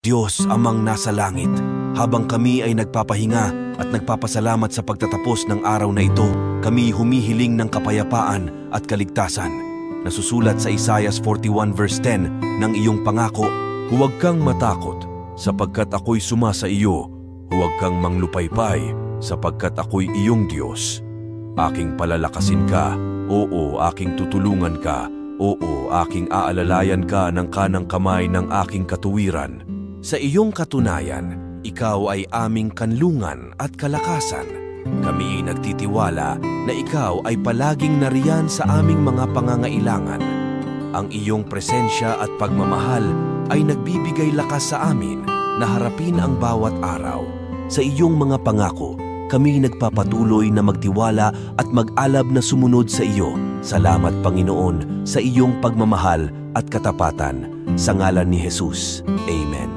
Diyos amang nasa langit, habang kami ay nagpapahinga at nagpapasalamat sa pagtatapos ng araw na ito, kami humihiling ng kapayapaan at kaligtasan. Nasusulat sa Isaiah 41 verse 10 ng iyong pangako, huwag kang matakot, sapagkat ako'y sumasa iyo. Huwag kang manglupaypay, sapagkat ako'y iyong Diyos. Aking palalakasin ka, oo, aking tutulungan ka, oo, aking aalalayan ka ng kanang kamay ng aking katuwiran. Sa iyong katunayan, ikaw ay aming kanlungan at kalakasan. Kami ay nagtitiwala na ikaw ay palaging nariyan sa aming mga pangangailangan. Ang iyong presensya at pagmamahal ay nagbibigay lakas sa amin na harapin ang bawat araw. Sa iyong mga pangako, kami nagpapatuloy na magtiwala at mag-alab na sumunod sa iyo. Salamat, Panginoon, sa iyong pagmamahal at katapatan. Sa ngalan ni Jesus. Amen.